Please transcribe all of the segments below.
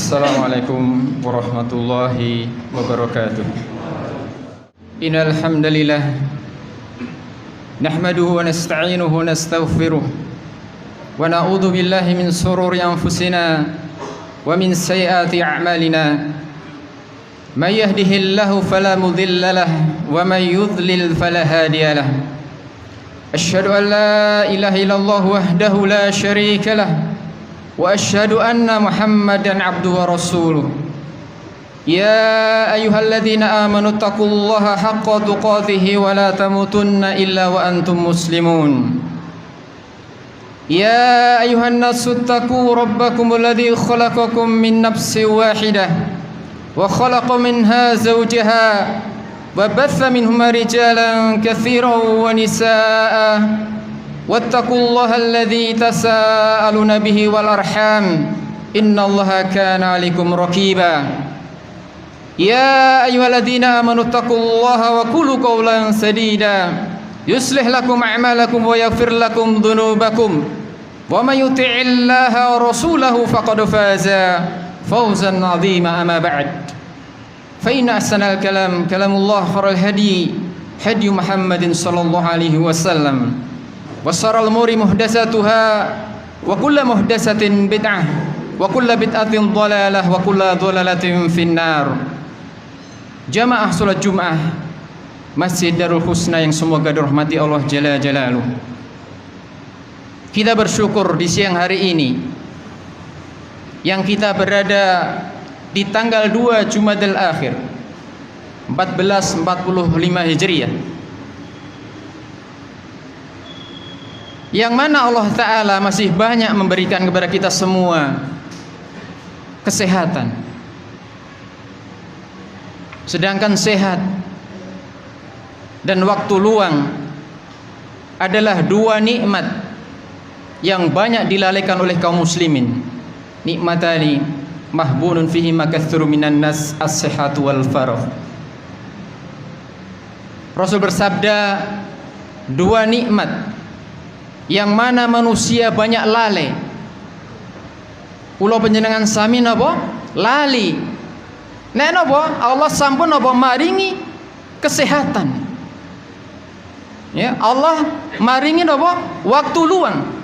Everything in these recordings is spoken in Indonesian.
Assalamualaikum warahmatullahi wabarakatuh. Innal hamdalillah nahmaduhu wa nasta'inuhu wa nastaghfiruh wa na'udzu billahi min shururi anfusina wa min sayyiati a'malina. May yahdihillahu fala mudilla lahu wa may yudlil fala hadiya lahu. Asyhadu an la ilaha illallah wahdahu la syarika lahu wa asyhadu anna Muhammadan abduhu wa rasuluh. Ya ayyuhalladzina amanu taqullaha haqqa tuqatih wa la tamutunna illa wa antum muslimun. Ya ayyuhan nasu taqu rabbakumul ladzi khalaqakum min nafsin wahidah wa khalaqa minha zawjaha wa batha minhuma rijalan katsiran wa nisaa'a. Wattaqullaha alladzi tasaaluna bihi wal arham innallaha kana 'alaikum raqiba. Ya ayyuhalladzina amanu taqullaha wa qulu qawlan sadida yuslih lakum a'malakum wa yaghfir lakum dhunubakum wa may yuti'illaha wa rasulahu faqad faza fawzan 'azima. Amma ba'd, fa inna ahsanal kalam kalamullah khairul hadi hadi Muhammadin sallallahu alaihi wasallam wa sharral umuri muhdatsatuha wa kullu muhdatsatin bid'ah wa kullu bid'atin dhalalah wa kullu dhalalatin finnar. Jamaah salat Jumat Masjid Darul Husna yang semoga dirahmati Allah Jalla Jalaluh. Kita bersyukur di siang hari ini yang kita berada di tanggal 2 Jumadil Akhir 1445 Hijriah, yang mana Allah Ta'ala masih banyak memberikan kepada kita semua kesehatan. Sedangkan sehat dan waktu luang adalah dua nikmat yang banyak dilalaikan oleh kaum muslimin. Nikmatani mahbunun fihi makatsuru minan nas as-sihhatu wal faragh. Rasul bersabda, dua nikmat yang mana manusia banyak lalai. Kula panjenengan sami napa? Lali. Nek napa? Allah sampun napa maringi kesehatan. Ya, Allah maringi napa? Waktu luang.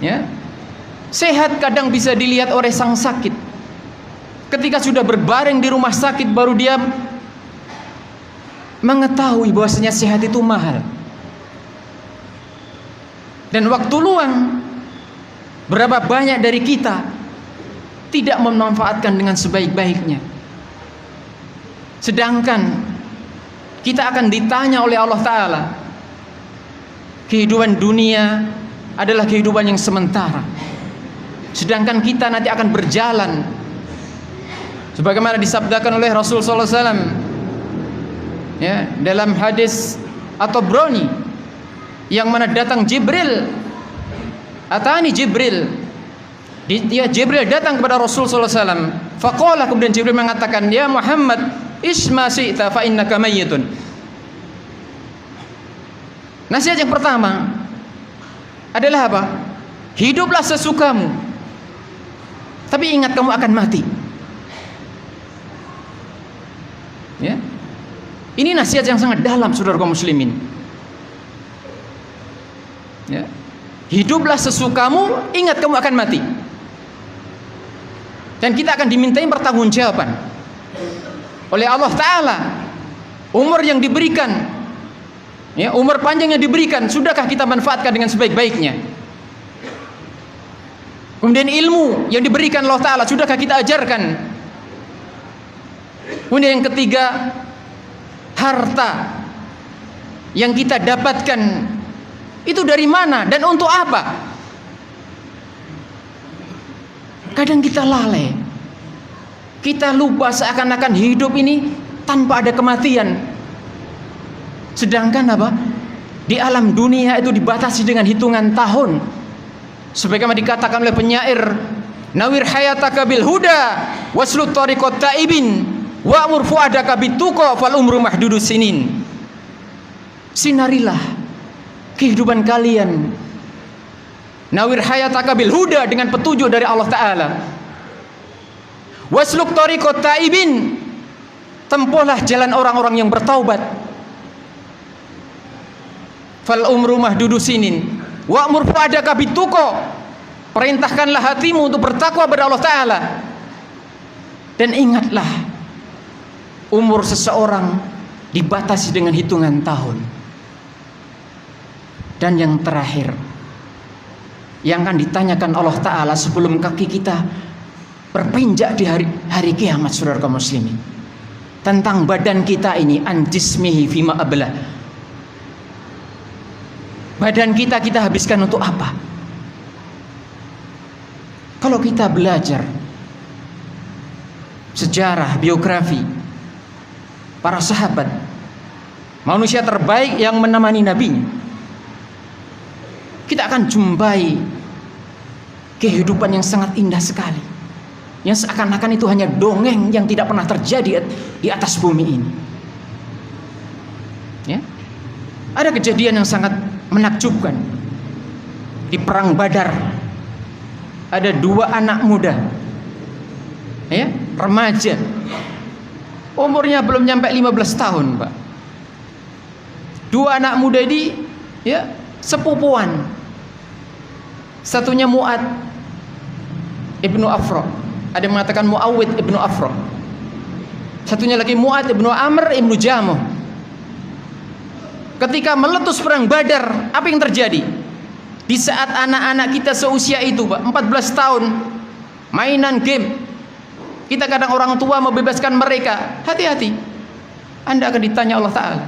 Ya. Sehat kadang bisa dilihat oleh sang sakit. Ketika sudah berbaring di rumah sakit baru dia mengetahui bahwasanya sehat itu mahal. Dan waktu luang, berapa banyak dari kita tidak memanfaatkan dengan sebaik-baiknya. Sedangkan kita akan ditanya oleh Allah Ta'ala, kehidupan dunia adalah kehidupan yang sementara, sedangkan kita nanti akan berjalan sebagaimana disabdakan oleh Rasul sallallahu alaihi wasallam, ya, dalam hadis At-Tabrani, yang mana datang Jibril, atani Jibril, Jibril datang kepada Rasul sallallahu alaihi wasallam. Faqala, kemudian Jibril mengatakan, ya Muhammad, isma syi'ta fa innaka mayyitun. Nasihat yang pertama adalah apa? Hiduplah sesukamu, tapi ingat kamu akan mati. Ya. Ini nasihat yang sangat dalam, saudara kaum muslimin. Ya. Hiduplah sesukamu, ingat kamu akan mati. Dan kita akan dimintai pertanggungjawaban oleh Allah Ta'ala. Umur yang diberikan, ya, umur panjang yang diberikan, sudahkah kita manfaatkan dengan sebaik-baiknya? Kemudian ilmu yang diberikan Allah Ta'ala, sudahkah kita ajarkan? Kemudian yang ketiga, harta yang kita dapatkan itu dari mana dan untuk apa? Kadang kita lalai, kita lupa seakan-akan hidup ini tanpa ada kematian. Sedangkan apa? Di alam dunia itu dibatasi dengan hitungan tahun. Sebagaimana dikatakan oleh penyair, nawir hayataka bil huda waslut tariqat taibin wa'mur fuadaka bituqa fal umru mahdudus sinin. Sinarilah kehidupan kalian, nawir hayataka bil huda, dengan petunjuk dari Allah Ta'ala. Wasluk tariqat taibin, tempuhlah jalan orang-orang yang bertaubat. Fal umru mahdudu sinin wa'mur fuadaka bituqa, perintahkanlah hatimu untuk bertakwa kepada Allah Ta'ala. Dan ingatlah, umur seseorang dibatasi dengan hitungan tahun. Dan yang terakhir, yang akan ditanyakan Allah Ta'ala sebelum kaki kita berpinjak di hari kiamat, saudara kaum muslimin, tentang badan kita ini, an jismihi fima ablah. Badan kita habiskan untuk apa? Kalau kita belajar sejarah, biografi para sahabat, manusia terbaik yang menemani Nabi, kita akan jumpai kehidupan yang sangat indah sekali, yang seakan-akan itu hanya dongeng yang tidak pernah terjadi di atas bumi ini. Ya, ada kejadian yang sangat menakjubkan. Di perang Badar ada 2 anak muda, ya, remaja, umurnya belum nyampe 15 tahun, Pak. 2 anak muda ini, ya, sepupuan. Satunya Mu'ad ibnu Afra, ada yang mengatakan Muawid ibnu Afra. Satunya lagi Mu'ad ibnu Amr ibnu Jamuh. Ketika meletus perang Badar, apa yang terjadi? Di saat anak-anak kita seusia itu, Pak, 14 tahun, mainan game. Kita kadang orang tua membebaskan mereka. Hati-hati, Anda akan ditanya Allah Ta'ala.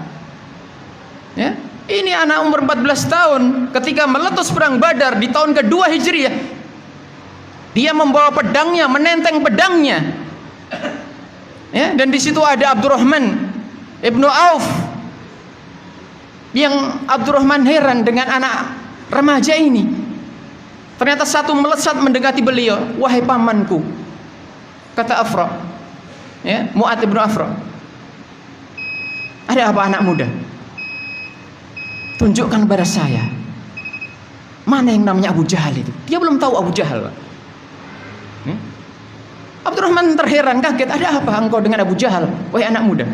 Ya, ini anak umur 14 tahun ketika meletus perang Badar di tahun kedua Hijriah. Dia membawa pedangnya, menenteng pedangnya. Ya, dan di situ ada Abdurrahman ibnu Auf. Yang Abdurrahman heran dengan anak remaja ini. Ternyata satu melesat mendekati beliau. Wahai pamanku, kata Afra, ya, Mu'ad ibnu Afra, ada apa anak muda? Tunjukkan kepada saya mana yang namanya Abu Jahal itu. Dia belum tahu Abu Jahal. Abdurrahman terheran, kaget. Ada apa engkau dengan Abu Jahal, wahai anak muda?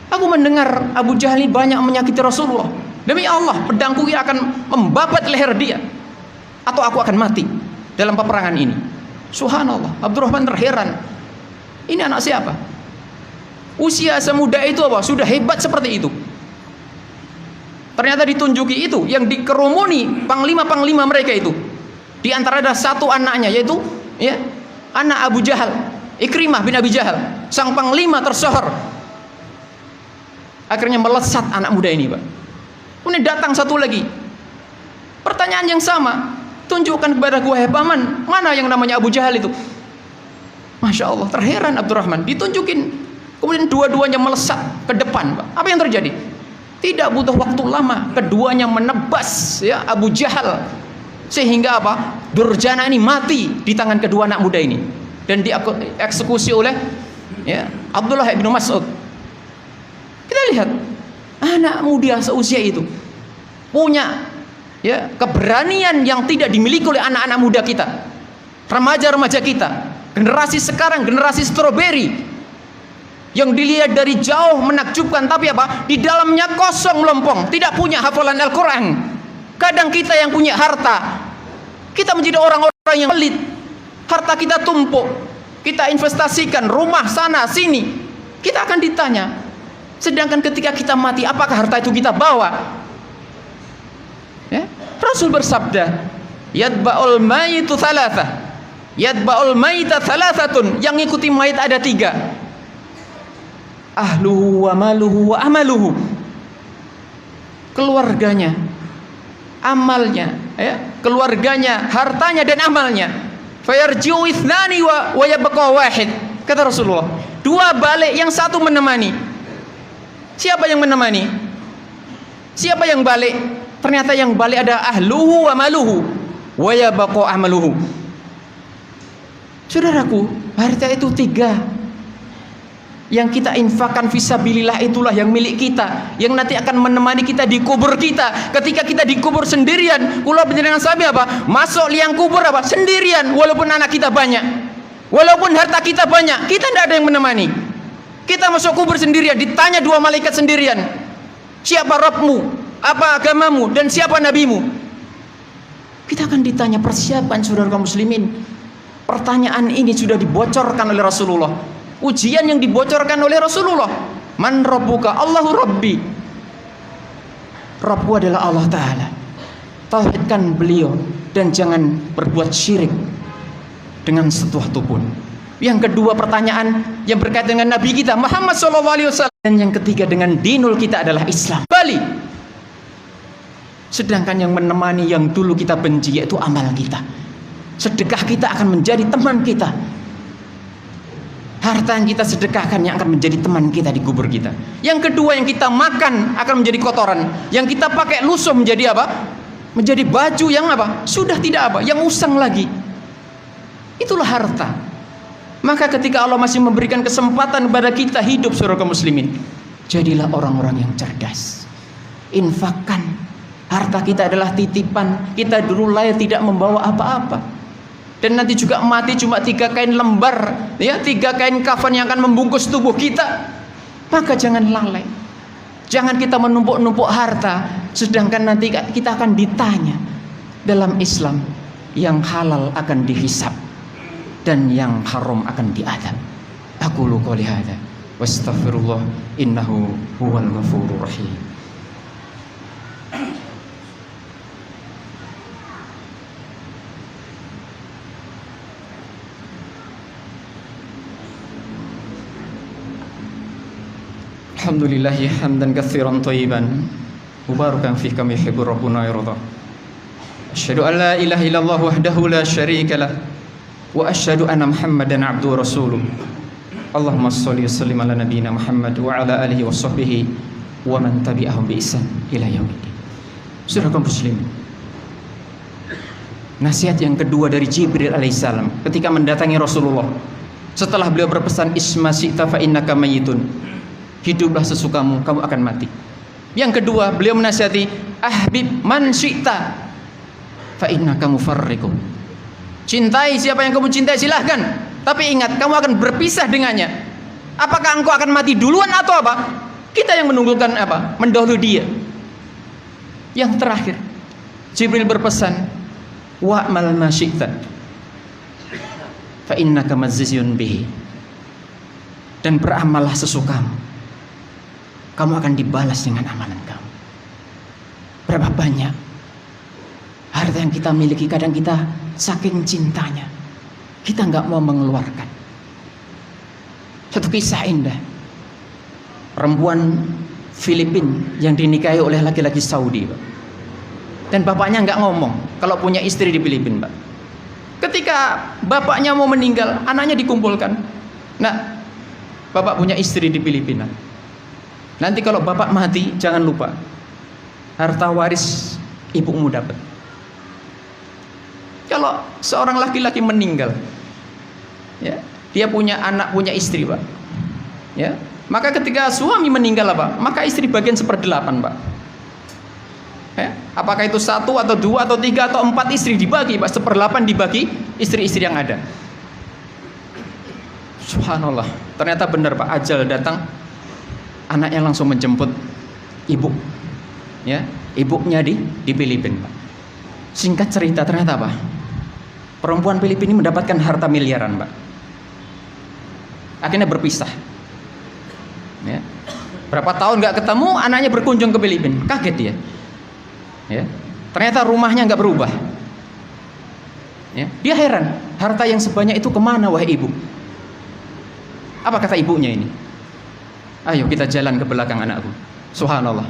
Aku mendengar Abu Jahal ini banyak menyakiti Rasulullah. Demi Allah, pedangku akan membabat leher dia, atau aku akan mati dalam peperangan ini. Subhanallah, Abdurrahman terheran. Ini anak siapa? Usia semuda itu apa? Sudah hebat seperti itu. Ternyata ditunjuki itu yang dikerumuni panglima-panglima mereka itu. Di antara ada satu anaknya, yaitu, ya, anak Abu Jahal, Ikrimah bin Abi Jahal, sang panglima tersohor. Akhirnya melesat anak muda ini, Pak. Kemudian datang satu lagi, pertanyaan yang sama. Tunjukkan kepada gua, wahai paman, mana yang namanya Abu Jahal itu? Masya Allah, terheran Abdurrahman. Ditunjukin, kemudian dua-duanya melesat ke depan, Pak. Apa yang terjadi? Tidak butuh waktu lama, keduanya menebas, ya, Abu Jahal, sehingga apa? Durjana ini mati di tangan kedua anak muda ini, dan dieksekusi oleh, ya, Abdullah bin Mas'ud. Kita lihat anak muda seusia itu punya, ya, keberanian yang tidak dimiliki oleh anak-anak muda kita, remaja-remaja kita, generasi sekarang, generasi stroberi, yang dilihat dari jauh menakjubkan, tapi apa? Di dalamnya kosong melompong, tidak punya hafalan Al-Quran. Kadang kita yang punya harta, kita menjadi orang-orang yang pelit. Harta kita tumpuk, kita investasikan rumah sana sini, kita akan ditanya. Sedangkan ketika kita mati, apakah harta itu kita bawa? Ya? Rasul bersabda, yadba'ul mayitu thalatha, yadba'ul mayita thalathatun, yang ikuti mayit ada 3. Ahluhu wa maluhu wa amaluhu, keluarganya, amalnya, ya, keluarganya, hartanya dan amalnya. Fayarji'u ithnani wa yabqa wahid, kata Rasulullah. 2 balik, yang 1 menemani. Siapa yang menemani? Siapa yang balik? Ternyata yang balik ada ahluhu wa maluhu wa yabqa amaluhu. Saudaraku, harta itu 3. Yang kita infakkan fisabilillah itulah yang milik kita, yang nanti akan menemani kita di kubur kita. Ketika kita dikubur sendirian, kula panjenengan sami apa? Masuk liang kubur apa? Sendirian, walaupun anak kita banyak, Walaupun harta kita banyak, kita tidak ada yang menemani. Kita masuk kubur sendirian, ditanya dua malaikat sendirian. Siapa Rabbmu, apa agamamu, dan siapa nabimu? Kita akan ditanya. Persiapan saudara kaum muslimin. Pertanyaan ini sudah dibocorkan oleh Rasulullah. Ujian yang dibocorkan oleh Rasulullah. Man rabbuka? Allahu Rabbi. Rabbku adalah Allah Ta'ala. Tauhidkan beliau dan jangan berbuat syirik dengan sesuatu pun. Yang kedua pertanyaan yang berkaitan dengan Nabi kita Muhammad SAW. Dan yang ketiga dengan dinul kita adalah Islam. Bali. Sedangkan yang menemani yang dulu kita benci yaitu amal kita. Sedekah kita akan menjadi teman kita. Harta yang kita sedekahkan yang akan menjadi teman kita di kubur kita. Yang kedua yang kita makan akan menjadi kotoran. Yang kita pakai lusuh menjadi apa? Menjadi baju yang apa? Sudah tidak apa? Yang usang lagi. Itulah harta. Maka ketika Allah masih memberikan kesempatan kepada kita hidup saudara kaum muslimin, jadilah orang-orang yang cerdas. Infakkan. Harta kita adalah titipan. Kita dulu lahir tidak membawa apa-apa. Dan nanti juga mati cuma 3 kain lembar, ya, 3 kain kafan yang akan membungkus tubuh kita. Maka jangan lalai. Jangan kita menumpuk-numpuk harta, sedangkan nanti kita akan ditanya. Dalam Islam, yang halal akan dihisab dan yang haram akan diadab. Aqulu qouli hadza wastaghfirullah innahu huwal ghafurur rahim. Alhamdulillahi hamdan katsiran thayyiban mubarakan fihi kama yuhibbu rabbuna yarda. Asyhadu an la ilaha illallah wahdahu la syarika lah wa asyhadu anna Muhammadan abduhu wa rasuluh. Allahumma shalli wa sallim ala nabiyyina Muhammad wa ala alihi wa sahbihi wa man tabi'ahum bi ihsan ila yaumiddin. Saudara kaum muslimin, nasihat yang kedua dari Jibril alaihissalam ketika mendatangi Rasulullah setelah beliau berpesan isma syi'ta fa innaka mayyitun. Hiduplah sesukamu, kamu akan mati. Yang kedua, beliau menasihati ahbib man syi'ta fa innaka mufarriqun. Cintai siapa yang kamu cintai silahkan, tapi ingat kamu akan berpisah dengannya. Apakah engkau akan mati duluan atau apa? Kita yang menunggulkan apa? Mendahului dia. Yang terakhir, Jibril berpesan wa'mal ma syi'ta fa innaka majziyun bihi. Dan beramallah sesukamu, kamu akan dibalas dengan amalan kamu. Berapa banyak harta yang kita miliki, kadang kita saking cintanya kita nggak mau mengeluarkan. Satu kisah indah, perempuan Filipina yang dinikahi oleh laki-laki Saudi, Pak. Dan bapaknya nggak ngomong kalau punya istri di Filipina, Pak. Ketika bapaknya mau meninggal, anaknya dikumpulkan. Nah, bapak punya istri di Filipina. Nanti kalau bapak mati, jangan lupa harta waris ibumu dapat. Kalau seorang laki-laki meninggal, ya, dia punya anak, punya istri, Pak. Ya, maka ketika suami meninggal apa? Maka istri bagian 1/8, Pak. Ya, apakah itu 1 atau 2 atau 3 atau 4 istri dibagi, Pak? 1/8 dibagi istri-istri yang ada. Subhanallah. Ternyata benar, Pak. Ajal datang. Anaknya langsung menjemput ibu, ya, ibunya di Filipina, Pak. Singkat cerita, ternyata apa? Perempuan Filipina ini mendapatkan harta miliaran, Pak. Akhirnya berpisah. Ya. Berapa tahun nggak ketemu, anaknya berkunjung ke Filipina, kaget dia. Ya. Ternyata rumahnya nggak berubah. Ya. Dia heran, harta yang sebanyak itu kemana, wahai ibu? Apa kata ibunya ini? Ayo kita jalan ke belakang anakku. Subhanallah.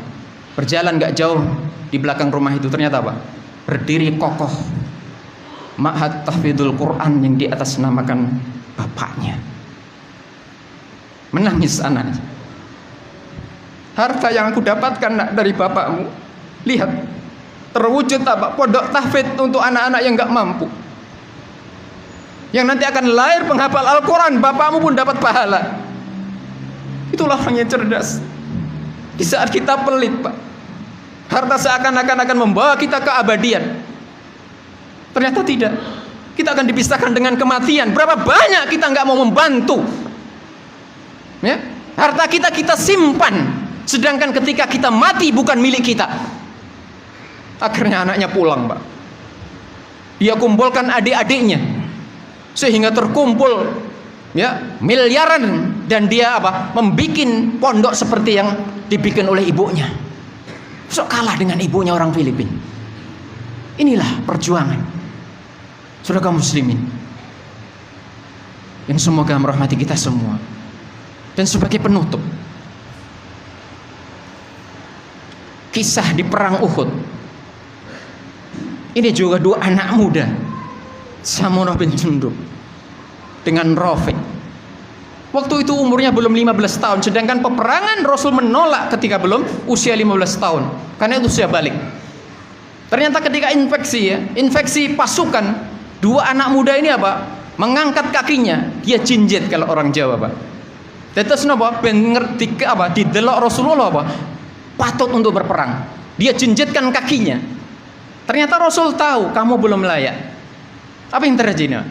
Berjalan gak jauh di belakang rumah itu, ternyata apa? Berdiri kokoh ma'had tahfidzul Quran yang di atas namakan bapaknya. Menangis anaknya. Harta yang aku dapatkan, nak, dari bapakmu, lihat, terwujud apa? Pondok tahfidz untuk anak-anak yang gak mampu, yang nanti akan lahir penghafal Al-Quran. Bapakmu pun dapat pahala. Itulah orang yang cerdas. Di saat kita pelit, Pak, harta seakan-akan akan membawa kita ke abadian. Ternyata tidak. Kita akan dipisahkan dengan kematian. Berapa banyak kita nggak mau membantu, ya? Harta kita kita simpan, sedangkan ketika kita mati bukan milik kita. Akhirnya anaknya pulang, Pak. Dia kumpulkan adik-adiknya sehingga terkumpul, ya, miliaran, dan dia apa? Membikin pondok seperti yang dibikin oleh ibunya. Sok kalah dengan ibunya orang Filipina. Inilah perjuangan saudara muslimin yang semoga merahmati kita semua. Dan sebagai penutup, kisah di perang Uhud. Ini juga dua anak muda, Samurah bin Jundub dengan Rafiq. Waktu itu umurnya belum 15 tahun, sedangkan peperangan Rasul menolak ketika belum usia 15 tahun, karena itu usia balik. Ternyata ketika infeksi pasukan, dua anak muda ini apa? Mengangkat kakinya, dia jinjit kalau orang Jawa, Pak. Tetes napa? Ben ngerti apa? Didelok Rasulullah apa? Patut untuk berperang. Dia jinjitkan kakinya. Ternyata Rasul tahu kamu belum layak. Apa yang terjadi?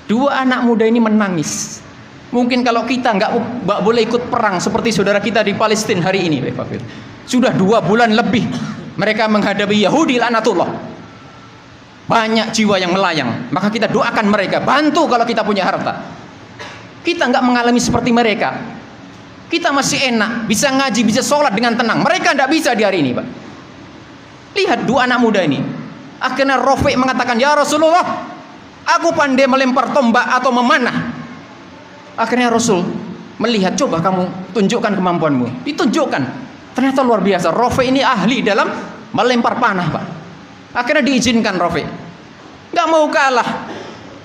Dua anak muda ini menangis. Mungkin kalau kita nggak boleh ikut perang seperti saudara kita di Palestina hari ini, sudah 2 bulan lebih mereka menghadapi Yahudi laknatullah. Banyak jiwa yang melayang, maka kita doakan mereka, bantu kalau kita punya harta. Kita nggak mengalami seperti mereka. Kita masih enak, bisa ngaji, bisa sholat dengan tenang. Mereka nggak bisa di hari ini, Pak. Lihat dua anak muda ini. Akhirnya Rafiq mengatakan, ya Rasulullah, aku pandai melempar tombak atau memanah. Akhirnya Rasul melihat, coba kamu tunjukkan kemampuanmu. Ditunjukkan. Ternyata luar biasa. Rafiq ini ahli dalam melempar panah, Pak. Akhirnya diizinkan Rafiq. Gak mau kalah.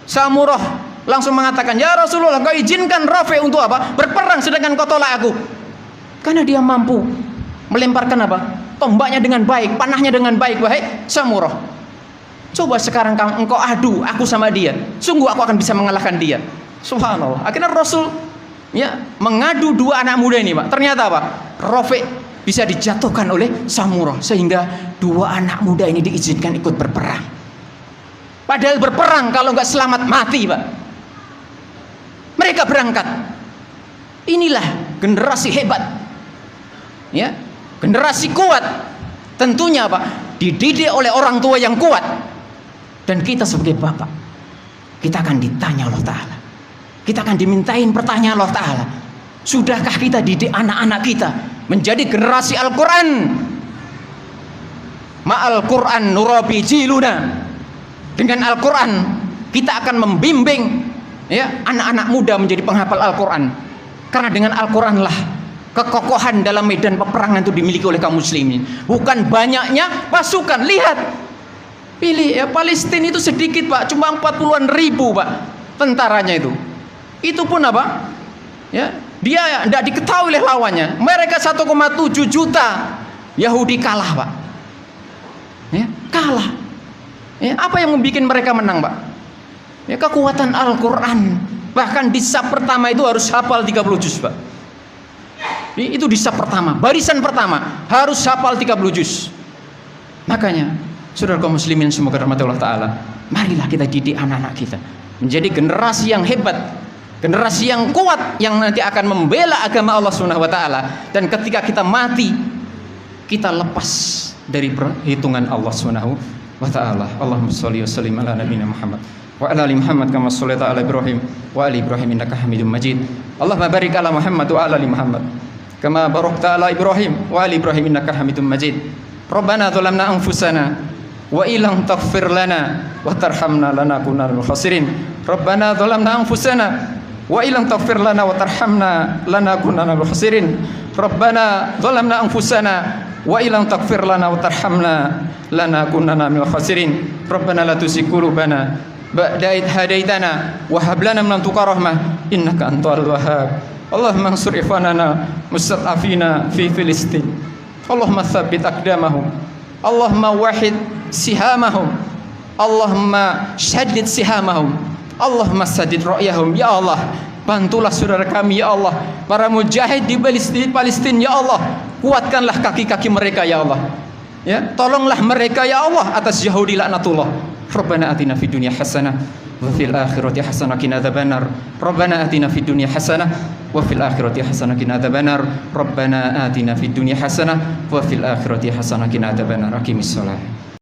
Samurah langsung mengatakan, ya Rasulullah, kau izinkan Rafiq untuk apa? Berperang, sedangkan kau tolak aku. Karena dia mampu melemparkan apa? Tombaknya dengan baik, panahnya dengan baik. Wahai Samurah, coba sekarang engkau adu aku sama dia. Sungguh aku akan bisa mengalahkan dia. Subhanallah. Akhirnya Rasul, ya, mengadu dua anak muda ini, Pak. Ternyata apa? Rafiq bisa dijatuhkan oleh Samurah, sehingga dua anak muda ini diizinkan ikut berperang. Padahal berperang kalau nggak selamat mati, Pak. Mereka berangkat. Inilah generasi hebat, ya, generasi kuat. Tentunya apa? Dididik oleh orang tua yang kuat. Dan kita sebagai bapak, kita akan ditanya Allah Ta'ala. Kita akan dimintain pertanyaan Allah Ta'ala. Sudahkah kita didik anak-anak kita menjadi generasi Al-Quran? Ma'al Quran nurabi jiluna. Dengan Al-Quran kita akan membimbing, ya, anak-anak muda menjadi penghafal Al-Quran. Karena dengan Al-Quran lah kekokohan dalam medan peperangan itu dimiliki oleh kaum muslimin, bukan banyaknya pasukan. Lihat, pilih, ya, Palestina itu sedikit, Pak, cuma 40-an ribu, Pak, tentaranya itu. Itu pun apa? Ya, dia tidak diketahui oleh lawannya. Mereka 1,7 juta. Yahudi kalah, Pak. Ya, kalah. Ya, apa yang membuat mereka menang, Pak? Ya, kekuatan Al-Quran. Bahkan di saf pertama itu harus hafal 30 juz, Pak. Itu di saf pertama, barisan pertama harus hafal 30 juz. Makanya, saudara kaum muslimin semoga rahmat Allah Ta'ala, marilah kita didik anak-anak kita menjadi generasi yang hebat, generasi yang kuat, yang nanti akan membela agama Allah Subhanahu wa Ta'ala. Dan ketika kita mati, kita lepas dari perhitungan Allah Subhanahu wa Ta'ala. Allahumma sholli wa sallim ala nabiyina Muhammad wa ala ali Muhammad kama shallaita ala Ibrahim wa ali Ibrahim innaka Hamidum Majid. Allahumma barik ala Muhammad wa ala ali Muhammad kama barakta ala Ibrahim wa ali Ibrahim innaka Hamidum Majid. Rabbana zalamna anfusana wa illam taghfir lana wa tarhamna lanakunanna minal khasirin. Rabbana zalamna anfusana wa illam taghfir lana wa tarhamna lanakunanna minal khasirin. Rabbana zalamna anfusana wa illam taghfir lana wa tarhamna lanakunanna minal khasirin. Rabbana la tuzigh qulubana ba'da idh hadaitana wa hab lana min ladunka rahmah innaka antal wahhab. Allahumma ansur ikhwanana mustad'afina fi Filistin. Allahumma tsabbit aqdamahum. Allahumma wahid sihamahum. Allahumma shaddid sihamahum. Allahumma saddid ra'yahum. Ya Allah, bantulah saudara kami, ya Allah, para mujahid di Palestina, ya Allah, kuatkanlah kaki-kaki mereka, ya Allah, ya, tolonglah mereka, ya Allah, atas Yahudi laknatullah. Rabbana atina fid dunya hasanah وفي الآخرة حسنة وقنا عذاب النار ربنا آتنا في الدنيا حسنة وفي الآخرة حسنة وقنا عذاب النار ربنا آتنا في الدنيا حسنة وفي الآخرة حسنة وقنا عذاب النار أقم الصلاة